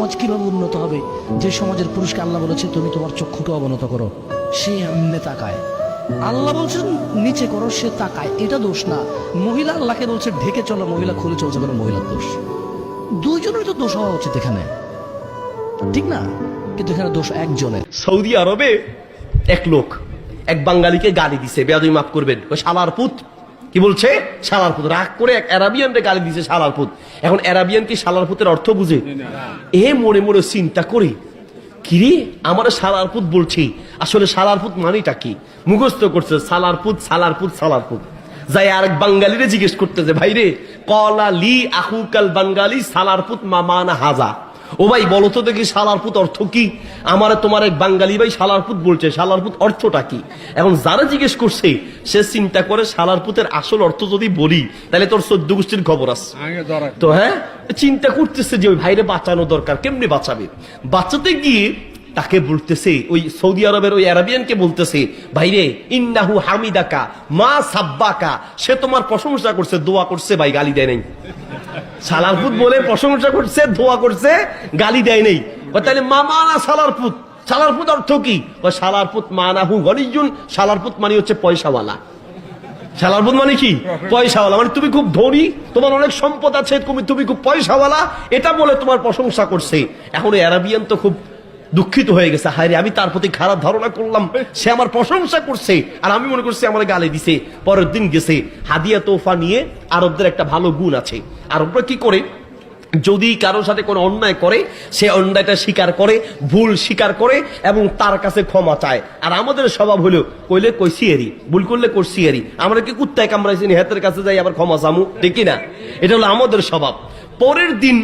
সমাজ কিভাবে উন্নত হবে? যে সমাজের পুরুষকে আল্লাহ বলেছে তুমি তোমার চক্ষুকে অবনত করো, সে এমনি তাকায়। আল্লাহ বলছেন নিচে করো, সে তাকায়। এটা দোষ না। মহিলা আল্লাহকে বলছে ঢেকে চলো, মহিলা খুলে চলছে, কোনো মহিলার দোষ। দুইজনের তো দোষ হওয়া উচিত এখানে, ঠিক না? কিন্তু এখানে দোষ একজনের। সৌদি আরবে এক লোক এক বাঙালিকে গালি দিছে, বেয়াদবি মাফ করবেন, ওই শালার পুত। কি বলছে? শালার পুত। রাগ করে এক অ্যারাবিয়ানরে গালি দিছে শালার পুত। এখন অ্যারাবিয়ান কি শালার পুতের অর্থ বুঝে? এ মনে মনে চিন্তা করি, কিরে আমার শালার পুত বলছি, আসলে শালার পুত মানেটা কি? মুখস্থ করছে শালার পুত, শালার পুত, শালার পুত। যাই আরেক বাঙালিরে জিজ্ঞেস করতেছে, ভাই রে, কলা লি আহুকাল বাঙালি সালার পুত মামানা হাজা। ও ভাই বলো তো দেখি শালার পুত অর্থ কি? আমারে তোমার এক বাঙালি ভাই শালার পুত বলছে, শালার পুত অর্থটা কি? এখন যারা জিজ্ঞেস করছে সে চিন্তা করে শালার পুতের আসল অর্থ যদি বলি তাহলে তোর 14 গোষ্ঠীর খবর আছে। তো হ্যাঁ, চিন্তা করতেছে যে ওই ভাইরে বাঁচানো দরকার, কেমনে বাঁচাবে? বাঁচাতে গিয়ে তাকে বলতেছে, ওই সৌদি আরবের ওই আরাবিয়ানকে বলতেছে, ভাইরে ইন্নাহু হামিদাকা মা সাব্বাকা, সে তোমার প্রশংসা করছে, দোয়া করছে, ভাই গালি দেয় নাই। শালার পুত বলে প্রশংসা করছে, দোয়া করছে, গালি দেয় নেই। তাহলে মামানা শালার পুত, শালার পুত অর্থ কি? শালার পুত মানাহু গনিজুন, শালার পুত মানে হচ্ছে পয়সাওয়ালা। শালার পুত মানে কি? পয়সাওয়ালা। মানে তুমি খুব ধনী, তোমার অনেক সম্পদ আছে, তুমি খুব পয়সাওয়ালা, এটা বলে তোমার প্রশংসা করছে। এখন অ্যারাবিয়ান তো খুব দুঃখিত হয়ে গেছে, হায় রে আমি তার প্রতি খারাপ ধারণা করলাম, সে আমার প্রশংসা করছে আর আমি মনে করছি আমার গালি দিছে। পরের দিন গেছে হাদিয়া তোফা নিয়ে। আরবদের একটা ভালো গুণ আছে, আরবরা কি করে, যদি কারোর সাথে কোনো অন্যায় করে সে অন্যায়টা স্বীকার করে, ভুল স্বীকার করে এবং তার কাছে ক্ষমা চায়। আর আমাদের স্বভাব হলো কইলে কইছি এরি, ভুল করলে করছি এরি, আমরা কি কুত্তায় কামড়াইছি হাতের কাছে যাই আবার ক্ষমা চামু, ঠিক না? এটা হলো আমাদের স্বভাব। পরের দিন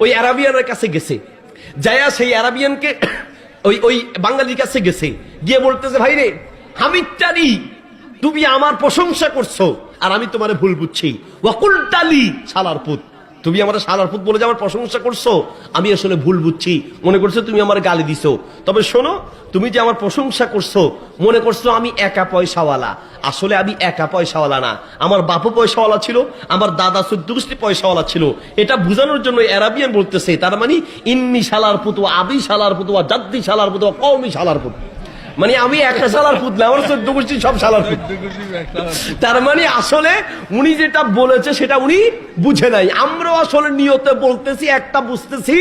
ওই আরাবিয়ানের কাছে গেছে, যায়া সেই আরাবিয়ানকে ওই বাঙালির কাছে গেছে, গিয়ে বলতেছে, ভাই রে হামিদটারি, তুমি আমার প্রশংসা করছো আর আমি তোমারে ভুল বুঝছি। ওয়াকুলটালি শালার পুত, তুমি আমার শালার পুত বলে যে আমার প্রশংসা করছো, আমি আসলে ভুল বুঝছি, মনে করছো তুমি আমার গালি দিছো। তবে শোনো, তুমি যে আমার প্রশংসা করছো মনে করছো আমি একা পয়সাওয়ালা, আসলে আমি একা পয়সাওয়ালা না, আমার বাপও পয়সাওয়ালা ছিল, আমার দাদা 14 গোষ্ঠী পয়সাওয়ালা ছিল। এটা বোঝানোর জন্য অ্যারাবিয়ান বলতেছে, তার মানে ইন্নি শালার পুত, আবি শালার পুত, জাদ্দি শালার পুত, কওমি শালার পুত। মানে আমি একটা শালার পুত না, আমার 14 গোষ্ঠী সব শালার পুত। তার মানে আসলে উনি যেটা বলেছে সেটা উনি বুঝে নাই। আমরাও আসলে নিয়তে বলতেছি একটা, বুঝতেছি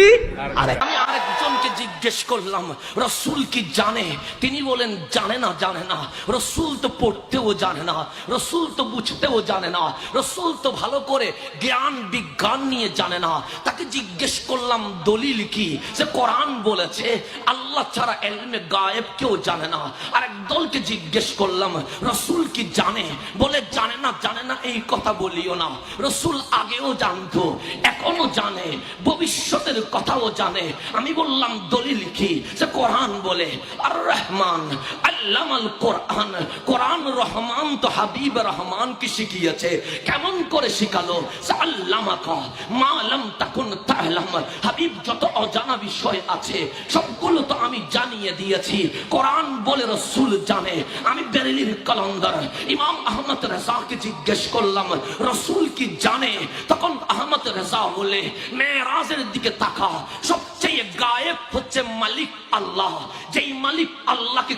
আরেক। আমি আরেকজনকে জিজ্ঞেস করলাম, রসুল কি জানে? তিনি বলেন জানে না, জানে না। রসুল তো পড়তেও জানে না, রসুল তো বুঝতেও জানে না, রসুল তো ভালো করে জ্ঞান বিজ্ঞান নিয়ে জানে না। তাকে জিজ্ঞেস করলাম দলিল কি? সে কোরআন বলেছে আল্লাহ ছাড়া ইলমে গায়েব কেউ জানে না। আর এক দলকে জিজ্ঞেস করলাম রসুল কি জানে? বলে জানে না, জানে না এই কথা বলিও না। রসুল আগেও জানতো, এখনো জানে, ভবিষ্যতের কথাও জানে। আমি বললাম দলিল কি? সে কোরআন বলে আর রহমান আল্লামাল কোরআন, কোরআন রহমান তো হাবিব রহমানকে শিখিয়েছে। কেমন করে শিখালো? সে আল্লামাকা মা লাম তাকুন তা'লাম, হাবিব যত অজানা বিষয় আছে সবগুলো তো আমি জানিয়ে দিয়েছি। কোরআন বলে রসুল জানে। আমি বেরেলির কলন্দর ইমাম আহমদ রেজাকে জিজ্ঞেস করলাম রসুল কি জানে? তখন আহমদ রেজা বলে মেরাজের দিকে তাকা, সবচেয়ে গায়েব হচ্ছে মালিক আল্লাহ। যেই মালিক আল্লাহকে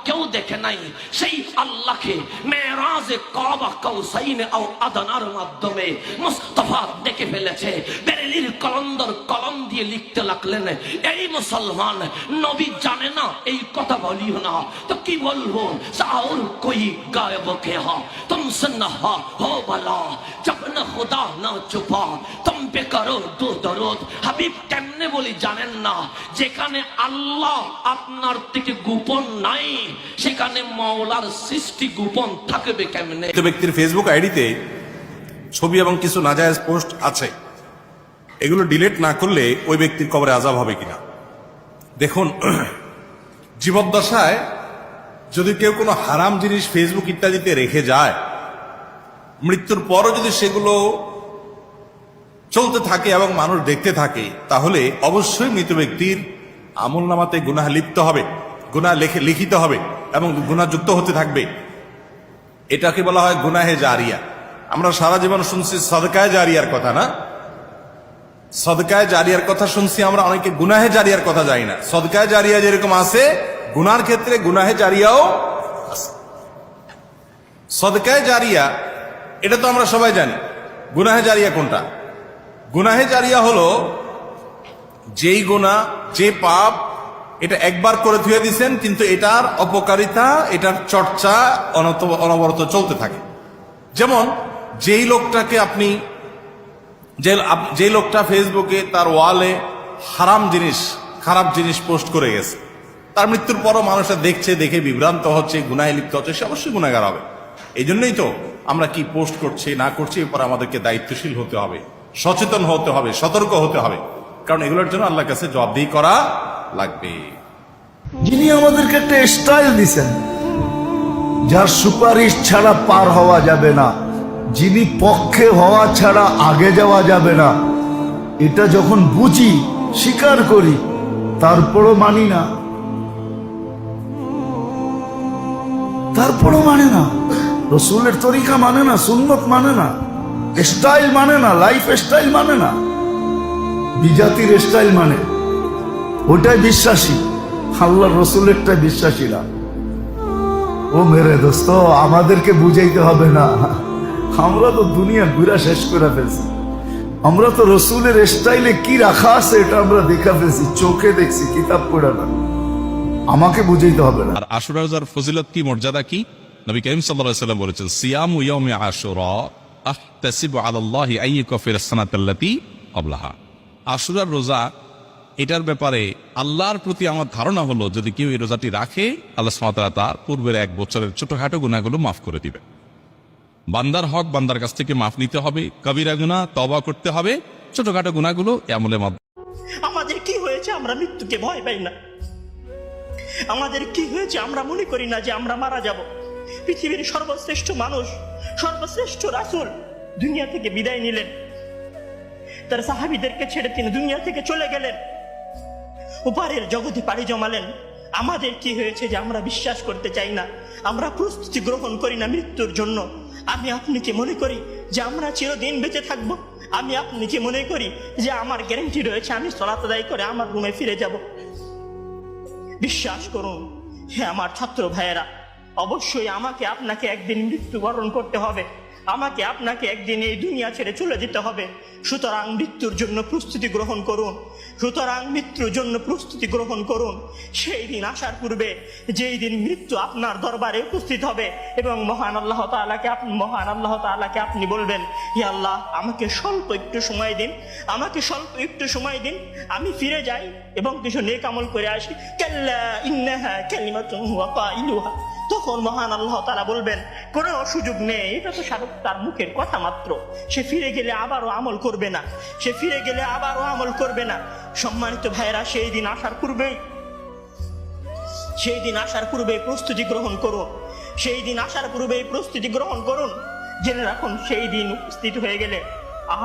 কেউ দেখে নাই, সেই আল্লাহকে মেরাজে কাবা কাউসাইন ও আদনার মাধ্যমে মুস্তাফা দেখে ফেলেছে। বেরেলির কলন্দর কলম দিয়ে লিখতে লাগলেন, এই মুসলমান, নবী জানে না এই কথা বলিও না। তো কি বলবো? और कोई गायब के हा तुमसे न हो भला, जब न खुदा न छुपा तुम पे करो दो दरूद। হাবিব কেমনে বলি জানেন না? যেখানে আল্লাহ আপনার থেকে গোপন নাই সেখানে মাওলার সৃষ্টি গোপন থাকবে কেমনে? ব্যক্তির ফেসবুক আইডিতে ছবি এবং কিছু নাজায়েজ পোস্ট আছে, এগুলো ডিলিট না করলে ওই ব্যক্তির কবরে আযাব হবে কিনা দেখুন। জীবদ্দশায় যদি কেউ কোনো হারাম জিনিস ফেসবুক ইত্যাদিতে রেখে যায়, মৃত্যুর পরও যদি সেগুলো চলতে থাকে এবং মানুষ দেখতে থাকে, তাহলে অবশ্যই মৃত ব্যক্তির আমলনামাতে গুনাহ লিপ্ত হবে, গুনাহ লিখিত হবে এবং গুনাহ যুক্ত হতে থাকবে। এটাকে বলা হয় গুনাহে জারিয়া। আমরা সারা জীবন শুনছি সাদকায়ে জারিয়ার কথা, না? সদকায়ে জারিয়ার কথা শুনছি আমরা, অনেকে গুনাহে জারিয়ার কথা জানি না। সদকায়ে জারিয়া যেরকম আছে, গুনার ক্ষেত্রে গুনাহে জারিয়াও আছে। সদকায়ে জারিয়া এটা তো আমরা সবাই জানি। গুনাহে জারিয়া কোনটা? গুনাহে জারিয়া হলো যেই গুনাহ, যে পাপ, এটা একবার করে ধুয়ে দিছেন, কিন্তু এটার অপকারিতা, এটার চর্চা অনবরত চলতে থাকে। যেমন যেই লোকটাকে আপনি, যে লোকটা ফেসবুকে তার ওয়ালে হারাম জিনিস, খারাপ জিনিস পোস্ট করে গেছে, তার মৃত্যুর পরও মানুষরা দেখছে, দেখে বিভ্রান্ত হচ্ছে, গুনাহে লিপ্ত হচ্ছে, সে অবশ্যই গুনাহগার হবে। এই জন্যই তো আমরা কি পোস্ট করছি না করছি, এরপর আমাদেরকে দায়িত্বশীল হতে হবে, সচেতন হতে হবে, সতর্ক হতে হবে, কারণ এগুলোর জন্য আল্লাহর কাছে জবাবদিহি করা লাগবে। যিনি আমাদেরকে একটা স্টাইল দিছেন, যার সুপারিশ ছাড়া পার হওয়া যাবে না, যিনি পক্ষে হওয়া ছাড়া আগে যাওয়া যাবে না, এটা যখন বুঝি, স্বীকার করি, তারপরও মানি না, তারপরও মানে না, রসুলের তরিকা মানে না, সুন্নত মানে না, স্টাইল মানে না, লাইফ স্টাইল মানে না, বিজাতির স্টাইল মানে, ওটাই বিশ্বাসী, আল্লাহর রসুলেরটা বিশ্বাসী না। ও মেরে দোস্ত, আমাদেরকে বুঝাইতে হবে না, আমরা তো দুনিয়া ঘুরা শেষ করে ফেলছি। আমরা তো রসুলের স্টাইলে কি রাখা আছে এটা আমরা দেখা ফেলছি, চোখে দেখছি, কিতাব পড়ে না, আমাকে বুঝাইতে হবে না। আর আশুরা রোজার ফজিলত কি, মর্যাদা কি? নবী করিম সাল্লাল্লাহু আলাইহি ওয়াসাল্লাম বলেছেন, সিয়ামু ইয়াউমি আশুরা আহতাসিবু আলাল্লাহি আন ইয়াগফিরা আস-সানাতাল্লাতী ক্বাবলাহা। আশুরার রোজা, এটার ব্যাপারে আল্লাহর প্রতি আমার ধারণা হলো, যদি কেউ এই রোজাটি রাখে, আল্লাহ সুবহানাহু ওয়া তাআলা তার পূর্বের এক বছরের ছোটখাটো গুনাহগুলো মাফ করে দিবে। বান্দার হক বান্দার কাছ থেকে মাফ নিতে হবে, কবিরা গুনাহ তওবা করতে হবে, ছোটখাটো গুনাহগুলো আমলের মাধ্যমে। আমাদের কি হয়েছে আমরা মৃত্যুকে ভয় পাই না? আমাদের কি হয়েছে আমরা মনে করি না যে আমরা মারা যাব? পৃথিবীর সর্বশ্রেষ্ঠ মানুষ, সর্বশ্রেষ্ঠ রাসূল দুনিয়া থেকে বিদায় নিলেন, তার সাহাবীদেরকে ছেড়ে তিনি দুনিয়া থেকে চলে গেলেন, উপরের জগতে পাড়ি জমালেন। আমাদের কি হয়েছে যে আমরা বিশ্বাস করতে চাই না, আমরা প্রস্তুতি গ্রহণ করি না মৃত্যুর জন্য? আমি আপনি কি মনে করি যে আমরা চিরদিন বেঁচে থাকবো? আমি আপনি কি মনে করি যে আমার গ্যারান্টি রয়েছে আমি সালাত আদায় করে আমার রুমে ফিরে যাব? বিশ্বাস করুন হে আমার ছাত্র ভাইয়েরা, অবশ্যই আমাকে আপনাকে একদিন মৃত্যুবরণ করতে হবে, আমাকে আপনাকে একদিন এই দুনিয়া ছেড়ে চলে যেতে হবে। সুতরাং মৃত্যুর জন্য প্রস্তুতি গ্রহণ করুন, সুতরাং মৃত্যুর জন্য প্রস্তুতি গ্রহণ করুন। সেই দিন আসার পূর্বে, যেই দিন মৃত্যু আপনার দরবারে উপস্থিত হবে এবং মহান আল্লাহ তাআলাকে আপনি বলবেন, হে আল্লাহ, আমাকে স্বল্প একটু সময় দিন, আমাকে স্বল্প একটু সময় দিন, আমি ফিরে যাই এবং কিছু নেক আমল করে আসি। কাল্লা ইন্নাহা কালিমাতুন হুয়া কাইলুহা। তখন মহান আল্লাহ তাআলা বলবেন, কোনো সুযোগ নেই, এটা তো তার মুখের কথা মাত্র, সে ফিরে গেলে আবারও আমল করবে না, সে ফিরে গেলে আবারও আমল করবে না। সম্মানিত ভাইরা, সেই দিন আসার পূর্বেই প্রস্তুতি গ্রহণ করুন, সেই দিন আসার পূর্বেই প্রস্তুতি গ্রহণ করুন। জেনে রাখুন, সেই দিন উপস্থিত হয়ে গেলে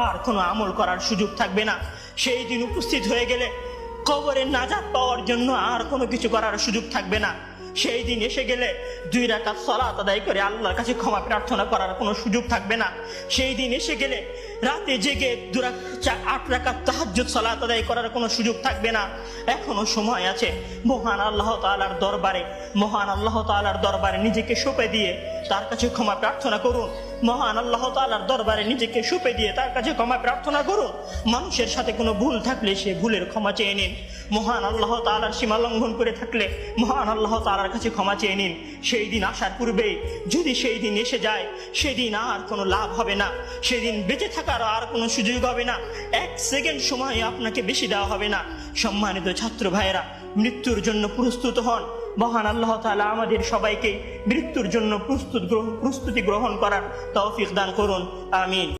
আর কোনো আমল করার সুযোগ থাকবে না। সেই দিন উপস্থিত হয়ে গেলে কবরের নাজাত পাওয়ার জন্য আর কোনো কিছু করার সুযোগ থাকবে না। সেই দিন এসে গেলে 2 রাকাত সালাত আদায় করে আল্লাহর কাছে ক্ষমা প্রার্থনা করার কোনো সুযোগ থাকবে না। সেই দিন এসে গেলে রাতে জেগে 8 রাকাত তাহাজ্জুদ সালাত আদায় করার কোনো সুযোগ থাকবে না। এখনো সময় আছে। মহান আল্লাহ তাআলার দরবারে নিজেকে সঁপে দিয়ে তার কাছে ক্ষমা প্রার্থনা করুন। মহান আল্লাহ তাআলার দরবারে নিজেকে সঁপে দিয়ে তার কাছে ক্ষমা প্রার্থনা করুন। মানুষের সাথে কোনো ভুল থাকলে সে ভুলের ক্ষমা চেয়ে নিন। মহান আল্লাহ তাআলার সীমা লঙ্ঘন করে থাকলে মহান আল্লাহ তাআলার কাছে ক্ষমা চেয়ে নিন। সেই দিন আসার পূর্বেই যদি সেই দিন এসে যায়, সেদিন আর কোনো লাভ হবে না, সেদিন বেঁচে থাকার আর কোনো সুযোগ হবে না, 1 সেকেন্ড সময় আপনাকে বেশি দেওয়া হবে না। সম্মানিত ছাত্র ভাইয়েরা, মৃত্যুর জন্য প্রস্তুত হন। মহান আল্লাহ তাআলা আমাদের সবাইকে মৃত্যুর জন্য প্রস্তুতি গ্রহণ করার তৌফিক দান করুন। আমিন।